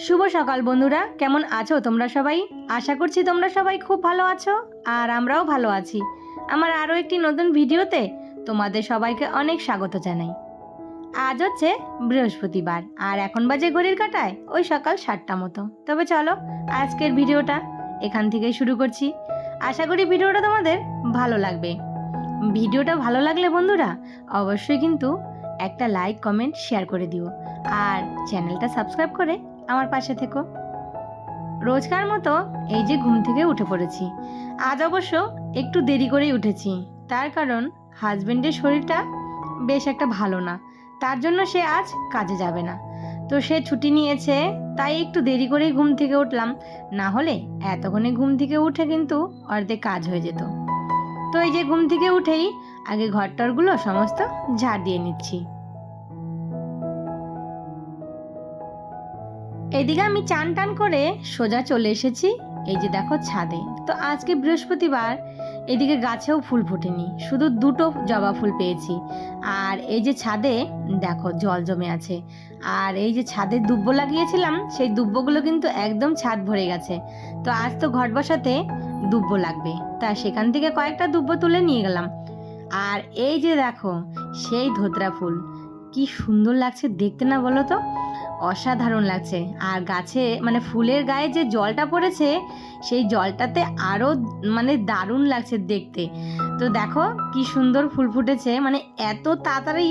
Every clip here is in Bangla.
শুভ সকাল বন্ধুরা, কেমন আছো তোমরা সবাই? আশা করছি তোমরা সবাই খুব ভালো আছো আর আমরাও ভালো আছি। আমার আরও একটি নতুন ভিডিওতে তোমাদের সবাইকে অনেক স্বাগত জানাই। আজ হচ্ছে বৃহস্পতিবার আর এখন বাজে ঘড়ির কাঁটায় ওই সকাল 7টা মতো। তবে চলো আজকের ভিডিওটা এখান থেকেই শুরু করছি। আশা করি ভিডিওটা তোমাদের ভালো লাগবে। ভিডিওটা ভালো লাগলে বন্ধুরা অবশ্যই কিন্তু একটা লাইক কমেন্ট শেয়ার করে দিও আর চ্যানেলটা সাবস্ক্রাইব করে আমার পাশে থেকো। রোজকার মতো এই যে ঘুম থেকে উঠে পড়েছি। আজ অবশ্য একটু দেরি করেই উঠেছি, তার কারণ হাজবেন্ডের শরীরটা বেশ একটা ভালো না, তার জন্য সে আজ কাজে যাবে না। তো সে ছুটি নিয়েছে, তাই একটু দেরি করেই ঘুম থেকে উঠলাম, না হলে এতক্ষণে ঘুম থেকে উঠে কিন্তু অর্ধেক কাজ হয়ে যেত। তো এই যে ঘুম থেকে উঠেই আগে ঘরটরগুলো সমস্ত ঝাড় দিয়ে নিচ্ছি। এদিকে আমি চান টান করে সোজা চলে এসেছি এই যে দেখো ছাদে। তো আজকে বৃহস্পতিবার, এদিকে গাছেও ফুল ফোটেনি, শুধু দুটো জবা ফুল পেয়েছি। আর এই যে ছাদে দেখো জল জমে আছে, আর এই যে ছাদে দুব্ব লাগিয়েছিলাম সেই দুব্বগুলো কিন্তু একদম ছাদ ভরে গেছে। তো আজ তো ঘট বসাতে দুব্ব লাগবে, তা সেখান থেকে কয়েকটা দুব্ব তুলে নিয়ে গেলাম। আর এই যে দেখো সেই ধোতরা ফুল, কি সুন্দর লাগছে দেখতে না বলো তো? অসাধারণ লাগছে। আর গাছে মানে ফুলের গায়ে যে জলটা পড়েছে সেই জলটাতে আরও মানে দারুণ লাগছে দেখতে। তো দেখো কি সুন্দর ফুল ফুটেছে, মানে এত তাড়াতাড়ি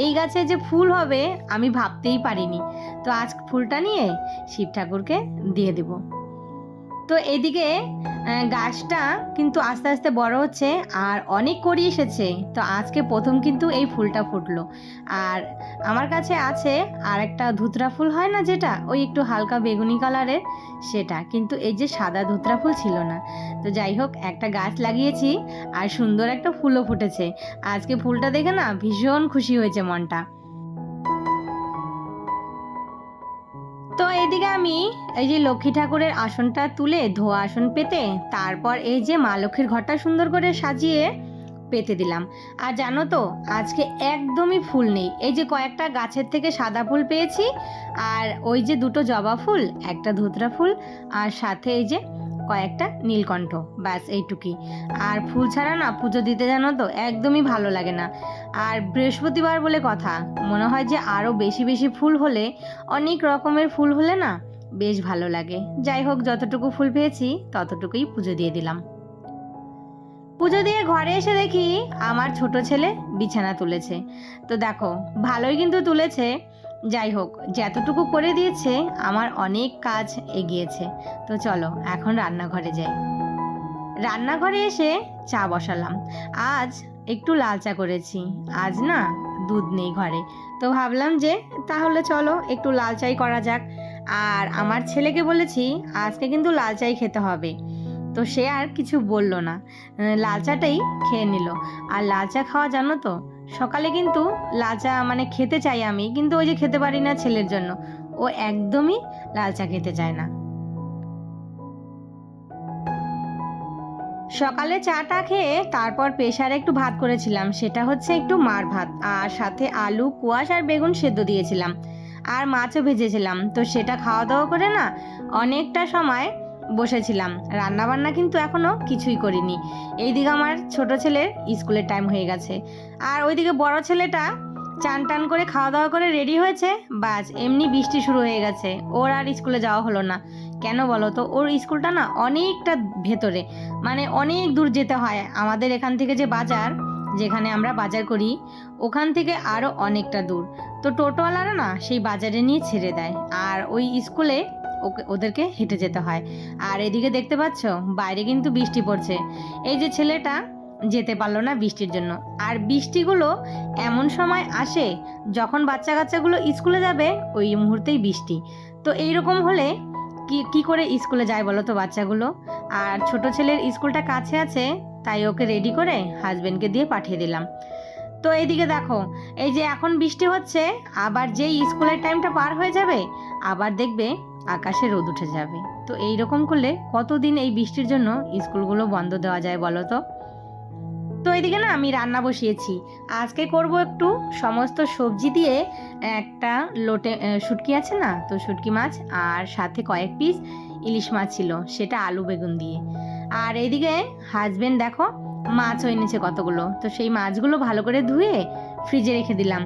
এই গাছে যে ফুল হবে আমি ভাবতেই পারিনি। তো আজ ফুলটা নিয়ে শিব ঠাকুরকে দিয়ে দেব। তো এদিকে গাছটা কিন্তু আস্তে আস্তে বড় হচ্ছে আর অনেক কড়ি এসেছে। তো আজকে প্রথম কিন্তু এই ফুলটা ফুটলো। আর আমার কাছে আছে আর একটা ধুতরা ফুল হয় না, যেটা ওই একটু হালকা বেগুনি কালারের, সেটা কিন্তু এই যে সাদা ধুতরা ফুল ছিল না। তো যাই হোক একটা গাছ লাগিয়েছি আর সুন্দর একটা ফুলও ফুটেছে। আজকে ফুলটা দেখে না ভীষণ খুশি হয়েছে মনটা। তো এদিকে আমি এই যে লক্ষ্মী ঠাকুরের আসনটা তুলে ধোয়া আসন পেতে তারপর এই যে মা লক্ষ্মীর ঘরটা সুন্দর করে সাজিয়ে পেতে দিলাম। আর জানো তো আজকে একদমই ফুল নেই, এই যে কয়েকটা গাছের থেকে সাদা ফুল পেয়েছি আর ওই যে দুটো জবা ফুল, একটা ধুতরা ফুল আর সাথে এই যে কয়েকটা নীলকণ্ঠ, ব্যাস এইটুকুই। আর ফুল ছাড়া না পুজো দিতে জানো তো একদমই ভালো লাগে না। আর বৃহস্পতিবার বলে কথা, মনে হয় যে আরও বেশি বেশি ফুল হলে, অনেক রকমের ফুল হলে না বেশ ভালো লাগে। যাই হোক যতটুকু ফুল পেয়েছি ততটুকুই পুজো দিয়ে দিলাম। পুজো দিয়ে ঘরে এসে দেখি আমার ছোট ছেলে বিছানা তুলেছে। তো দেখো ভালোই কিন্তু তুলেছে। যাই হোক যতটুকু করে দিয়েছে আমার অনেক কাজ এগিয়েছে। তো চলো এখন রান্নাঘরে যাই। রান্নাঘরে এসে চা বসালাম। আজ একটু লাল চা করেছি, আজ না দুধ নেই ঘরে। তো ভাবলাম যে তাহলে চলো একটু লাল চাই করা যাক। আর আমার ছেলেকে বলেছি আজকে কিন্তু লাল চাই খেতে হবে। তো সে আর কিছু বলল না, লাল চাটাই খেয়ে নিল। আর লাল চা খাওয়া জানো তো, সকালে কিন্তু লাল চা মানে খেতে চাই আমি, কিন্তু ওই যে খেতে পারি না ছেলের জন্য, ও একদমই লাল চা খেতে চায় না। সকালে চাটা খেয়ে তারপর প্রেসারে একটু ভাত করেছিলাম, সেটা হচ্ছে একটু মার ভাত, আর সাথে আলু কোয়াশ আর বেগুন সেদ্ধ দিয়েছিলাম আর মাছও ভেজেছিলাম। তো সেটা খাওয়া দাওয়া করে না অনেকটা সময় বসেছিলাম, রান্নাবান্না কিন্তু এখনও কিছুই করিনি। এইদিকে আমার ছোট ছেলের স্কুলের টাইম হয়ে গেছে আর ওইদিকে বড় ছেলেটা চান টান করে খাওয়া দাওয়া করে রেডি হয়েছে, বাস এমনি বৃষ্টি শুরু হয়ে গেছে, ওর আর স্কুলে যাওয়া হলো না। কেন বলো তো, ওর স্কুলটা না অনেকটা ভেতরে, মানে অনেক দূর যেতে হয় আমাদের এখান থেকে, যে বাজার যেখানে আমরা বাজার করি ওখান থেকে আরও অনেকটা দূর। তো টোটোওয়ালারা না সেই বাজারে নিয়ে ছেড়ে দেয় আর ওই স্কুলে ওদেরকে হেঁটে যেতে হয়। আর এদিকে দেখতে পাচ্ছ বাইরে কিন্তু বৃষ্টি পড়ছে, এই যে ছেলেটা যেতে পারলো না বৃষ্টির জন্য। আর বৃষ্টিগুলো এমন সময় আসে যখন বাচ্চা কাচ্চাগুলো স্কুলে যাবে ওই মুহূর্তেই বৃষ্টি। তো এইরকম হলে কি করে স্কুলে যায় বলো তো বাচ্চাগুলো। আর ছোট ছেলের স্কুলটা কাছে আছে, তাই ওকে রেডি করে হাজবেন্ডকে দিয়ে পাঠিয়ে দিলাম। তো এইদিকে দেখো এই যে এখন বৃষ্টি হচ্ছে, আবার যেই স্কুলের টাইমটা পার হয়ে যাবে আবার দেখবে আকাশে রোদ উঠে যাবে। তো এই রকম করলে কতদিন এই বৃষ্টির জন্য স্কুলগুলো বন্ধ দেওয়া যায় বলো তো। তো এদিকে না আমি রান্না বসিয়েছি। আজকে করব একটু সমস্ত সবজি দিয়ে একটা লোটে শুটকি আছে না, তো শুটকি মাছ আর সাথে কয়েক পিস ইলিশ মাছ ছিল, সেটা আলু বেগুন দিয়ে। আর এইদিকে হাজবেন্ড দেখো মাছও এনেছে কতগুলো, তো সেই মাছগুলো ভালো করে ধুয়ে ফ্রিজে রেখে দিলাম।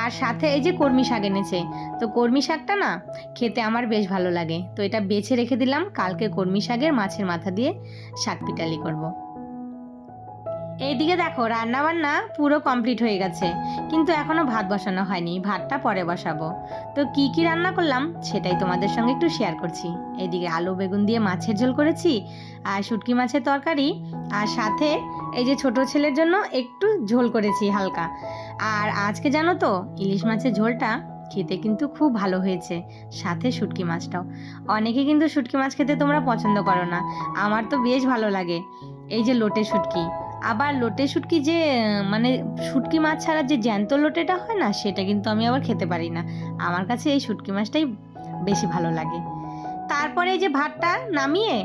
আর সাথে এই যে কর্মী শাক এনেছে, তো কর্মী শাকটা না খেতে আমার বেশ ভালো লাগে, তো এটা বেছে রেখে দিলাম, কালকে কর্মী শাকের মাছের মাথা দিয়ে শাক পিটালি করব। এইদিকে দেখো রান্না বান্না পুরো কমপ্লিট হয়ে গেছে, কিন্তু এখনো ভাত বসানো হয়নি, ভাতটা পরে বসাবো। তো কি কি রান্না করলাম সেটাই তোমাদের সঙ্গে একটু শেয়ার করছি। এইদিকে আলু বেগুন দিয়ে মাছের ঝোল করেছি, আর শুটকি মাছের তরকারি, আর সাথে এই যে ছোট ছেলের জন্য একটু ঝোল করেছি হালকা। আর আজকে জানো তো ইলিশ মাছের ঝোলটা খেতে কিন্তু খুব ভালো হয়েছে, সাথে শুটকি মাছটাও। অনেকে কিন্তু শুটকি মাছ খেতে তোমরা পছন্দ করো না, আমার তো বেশ ভালো লাগে। এই যে লোটে শুটকি, আবার লোটে শুটকি যে মানে শুটকি মাছ ছাড়া যে জ্যান্ত লোটেটা হয় না, সেটা কিন্তু আমি আবার খেতে পারি না। আমার কাছে এই শুটকি মাছটাই বেশি ভালো লাগে। তারপরে এই যে ভাতটা নামিয়ে,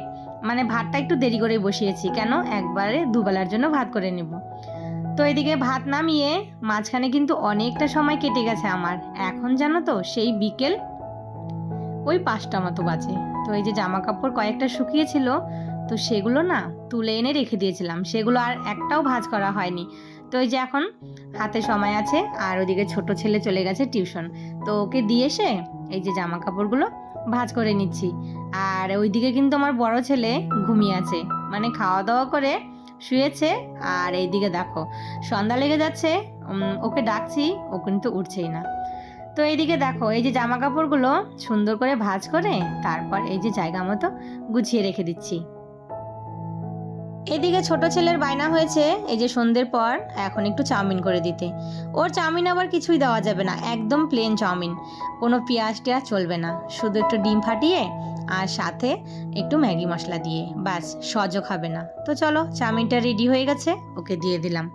মানে ভাতটা একটু দেরি করে বসিয়েছি, কেন একবারে দুবেলার জন্য ভাত করে নিব। তো এদিকে ভাত নামিয়ে মাঝখানে কিন্তু অনেকটা সময় কেটে গেছে আমার। এখন জানো তো সেই বিকেল ওই 5টা মতো বাজে। তো এই যে জামা কাপড় কয়েকটা শুকিয়েছিল, তো সেগুলো না তুলে এনে রেখে দিয়েছিলাম, সেগুলো আর একটাও ভাঁজ করা হয়নি। তো এই যে এখন হাতে সময় আছে, আর ওদিকে ছোট ছেলে চলে গেছে টিউশন, তো ওকে দিয়ে এসে এই যে জামা কাপড়গুলো ভাঁজ করে নিচ্ছি। আর ওইদিকে কিন্তু আমার বড় ছেলে ঘুমিয়ে আছে, মানে খাওয়া দাওয়া করে শুয়েছে। আর এইদিকে দেখো সন্ধ্যা লেগে যাচ্ছে, ওকে ডাকছি, ও কিন্তু উঠছেই না। তো এইদিকে দেখো এই যে জামা কাপড়গুলো সুন্দর করে ভাঁজ করে তারপর এই যে জায়গা মতো গুছিয়ে রেখে দিচ্ছি। এদিকে ছোট ছেলের বায়না হয়েছে এই যে সন্ধ্যের পর এখন একটু চাউমিন করে দিতে। ওর চাউমিন আবার কিছুই দেওয়া যাবে না, একদম প্লেন চাউমিন, কোনো পেঁয়াজ টেয়াজ চলবে না, শুধু একটু ডিম ফাটিয়ে আর সাথে একটু ম্যাগি মশলা দিয়ে, ব্যাস, সজও খাবে না। তো চলো চাউমিনটা রেডি হয়ে গেছে, ওকে দিয়ে দিলাম।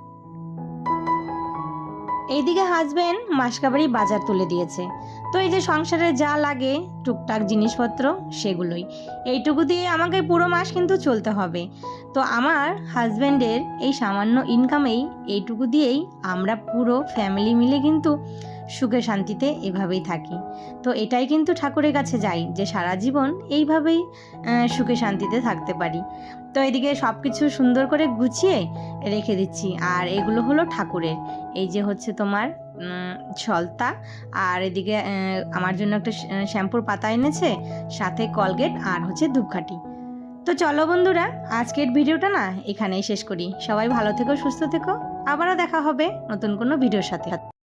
এইদিকে হাজবেন্ড মাসকাবাড়ি বাজার তুলে দিয়েছে, তো এই যে সংসারে যা লাগে টুকটাক জিনিসপত্র সেগুলোই, এইটুকু দিয়ে আমাকে পুরো মাস কিন্তু চলতে হবে। তো আমার হাজবেন্ডের এই সামান্য ইনকামেই, এইটুকু দিয়েই আমরা পুরো ফ্যামিলি মিলে কিন্তু সুখে শান্তিতে এভাবেই থাকি। তো এটাই কিন্তু ঠাকুরের কাছে যাই যে সারা জীবন এইভাবেই সুখে শান্তিতে থাকতে পারি। তো এদিকে সব কিছু সুন্দর করে গুছিয়ে রেখে দিচ্ছি। আর এগুলো হলো ঠাকুরের, এই যে হচ্ছে তোমার সলতা, আর এদিকে আমার জন্য একটা শ্যাম্পুর পাতা এনেছে, সাথে কলগেট আর হচ্ছে ধূপকাঠি। তো চলো বন্ধুরা, আজকের ভিডিওটা না এখানেই শেষ করি। সবাই ভালো থেকো, সুস্থ থেকো, আবারও দেখা হবে নতুন কোনো ভিডিওর সাথে।